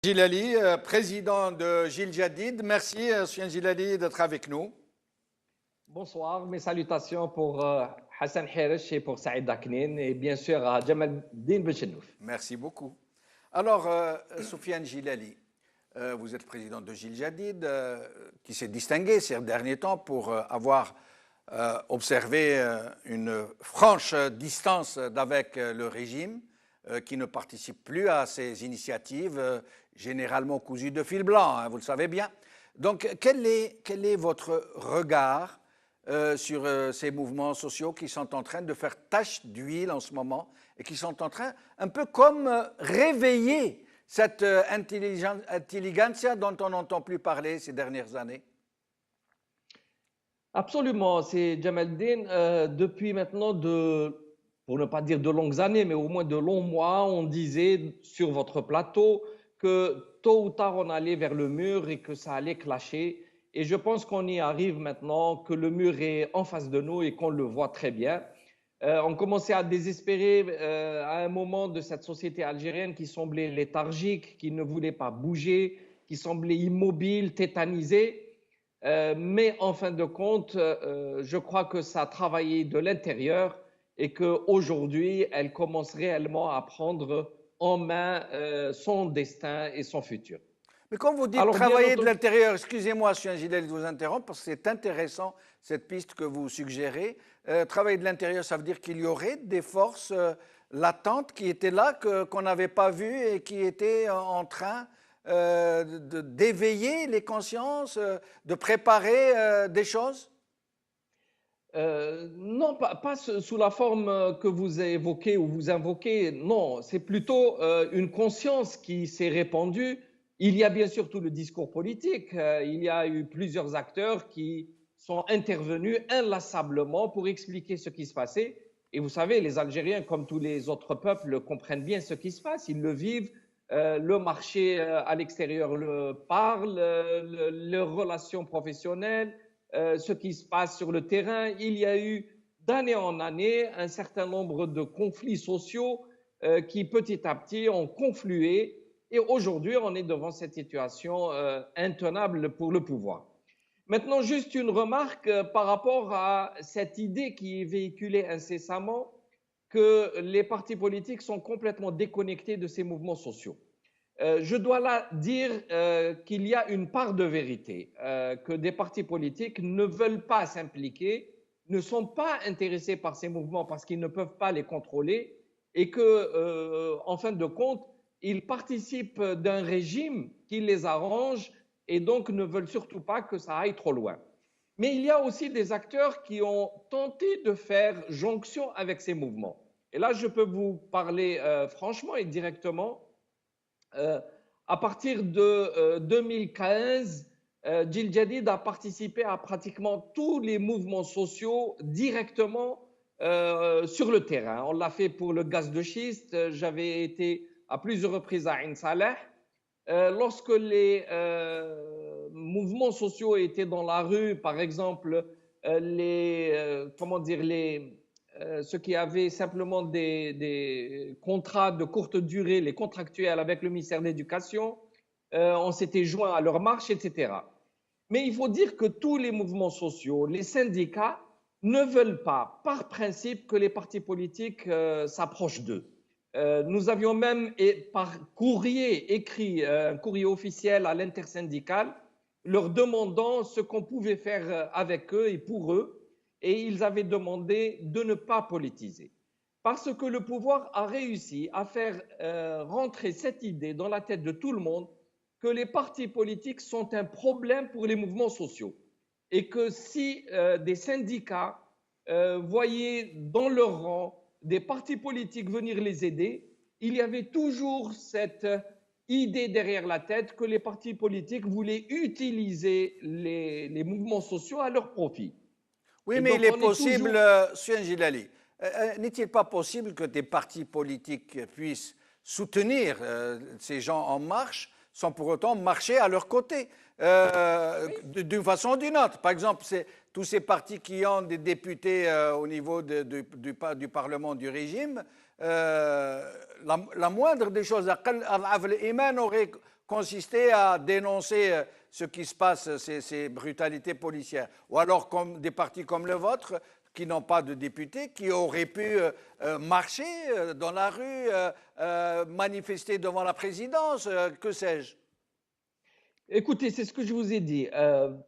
Gilali, président de Gil Jadid. Merci, Monsieur Gilali, d'être avec nous. Bonsoir, mes salutations pour Hassan Hirish et pour Saïd Daknin et bien sûr à Jamal Din Benchenouf. Merci beaucoup. Alors, Soufiane Gilali, vous êtes président de Gil Jadid, qui s'est distingué ces derniers temps pour avoir observé une franche distance d'avec le régime, qui ne participe plus à ces initiatives généralement cousues de fil blanc, hein, vous le savez bien. Donc, quel est votre regard sur ces mouvements sociaux qui sont en train de faire tache d'huile en ce moment et qui sont en train, un peu comme réveiller cette intelligentsia dont on n'entend plus parler ces dernières années? Absolument, c'est Jamaldine. Depuis maintenant pour ne pas dire de longues années, mais au moins de longs mois, on disait sur votre plateau que tôt ou tard on allait vers le mur et que ça allait clasher. Et je pense qu'on y arrive maintenant, que le mur est en face de nous et qu'on le voit très bien. On commençait à désespérer à un moment de cette société algérienne qui semblait léthargique, qui ne voulait pas bouger, qui semblait immobile, tétanisée. Mais en fin de compte, je crois que ça a travaillé de l'intérieur et qu'aujourd'hui, elle commence réellement à prendre en main son destin et son futur. Mais quand vous dites travailler de l'intérieur, excusez-moi, M. Gilel, de vous interrompre, parce que c'est intéressant cette piste que vous suggérez. Travailler de l'intérieur, ça veut dire qu'il y aurait des forces latentes qui étaient là, qu'on n'avait pas vues et qui étaient en train d'éveiller les consciences, de préparer des choses? Non, pas sous la forme que vous évoquez ou vous invoquez. Non, c'est plutôt une conscience qui s'est répandue. Il y a bien sûr tout le discours politique. Il y a eu plusieurs acteurs qui sont intervenus inlassablement pour expliquer ce qui se passait. Et vous savez, les Algériens, comme tous les autres peuples, comprennent bien ce qui se passe. Ils le vivent. Le marché à l'extérieur le parle, leurs relations professionnelles, ce qui se passe sur le terrain. Il y a eu d'année en année un certain nombre de conflits sociaux qui petit à petit ont conflué. Et aujourd'hui, on est devant cette situation intenable pour le pouvoir. Maintenant, juste une remarque par rapport à cette idée qui est véhiculée incessamment que les partis politiques sont complètement déconnectés de ces mouvements sociaux. Je dois là dire qu'il y a une part de vérité, que des partis politiques ne veulent pas s'impliquer, ne sont pas intéressés par ces mouvements parce qu'ils ne peuvent pas les contrôler et que, en fin de compte, ils participent d'un régime qui les arrange et donc ne veulent surtout pas que ça aille trop loin. Mais il y a aussi des acteurs qui ont tenté de faire jonction avec ces mouvements. Et là, je peux vous parler franchement et directement. À partir de 2015, Gil Jadid a participé à pratiquement tous les mouvements sociaux directement sur le terrain. On l'a fait pour le gaz de schiste. J'avais été à plusieurs reprises à Ain Saleh. Lorsque les mouvements sociaux étaient dans la rue, par exemple, ceux qui avaient simplement des contrats de courte durée, les contractuels avec le ministère de l'Éducation, on s'était joint à leur marche, etc. Mais il faut dire que tous les mouvements sociaux, les syndicats, ne veulent pas, par principe, que les partis politiques s'approchent d'eux. Nous avions même, par courrier écrit, un courrier officiel à l'intersyndicale, leur demandant ce qu'on pouvait faire avec eux et pour eux, et ils avaient demandé de ne pas politiser. Parce que le pouvoir a réussi à faire rentrer cette idée dans la tête de tout le monde que les partis politiques sont un problème pour les mouvements sociaux et que si des syndicats voyaient dans leur rang des partis politiques venir les aider, il y avait toujours cette idée derrière la tête que les partis politiques voulaient utiliser les mouvements sociaux à leur profit. Oui, mais il est possible, M. Gilali, n'est-il pas possible que des partis politiques puissent soutenir ces gens en marche sans pour autant marcher à leur côté, d'une façon ou d'une autre? Par exemple, tous ces partis qui ont des députés au niveau du Parlement du régime, la moindre des choses, aurait consisté à dénoncer ce qui se passe, ces brutalités policières. Ou alors comme des partis comme le vôtre, qui n'ont pas de députés, qui auraient pu marcher dans la rue, manifester devant la présidence, que sais-je. Écoutez, c'est ce que je vous ai dit.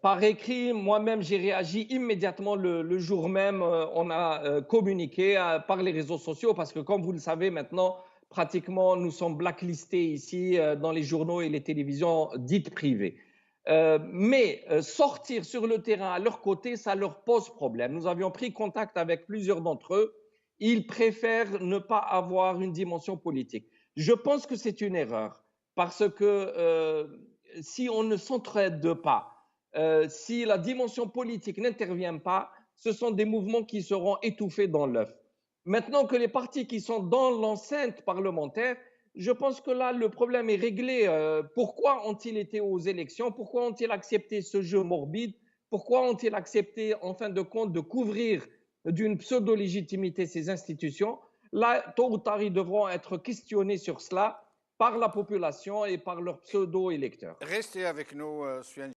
Par écrit, moi-même, j'ai réagi immédiatement le jour même. On a communiqué par les réseaux sociaux parce que, comme vous le savez maintenant, pratiquement, nous sommes blacklistés ici dans les journaux et les télévisions dites privées. Mais sortir sur le terrain à leur côté, ça leur pose problème. Nous avions pris contact avec plusieurs d'entre eux. Ils préfèrent ne pas avoir une dimension politique. Je pense que c'est une erreur parce que si on ne s'entraide pas, si la dimension politique n'intervient pas, ce sont des mouvements qui seront étouffés dans l'œuf. Maintenant que les partis qui sont dans l'enceinte parlementaire, je pense que là, le problème est réglé. Pourquoi ont-ils été aux élections? Pourquoi ont-ils accepté ce jeu morbide? Pourquoi ont-ils accepté, en fin de compte, de couvrir d'une pseudo-légitimité ces institutions? Là, tôt ou tard, ils devront être questionnés sur cela par la population et par leurs pseudo-électeurs. Restez avec nous, Sufyan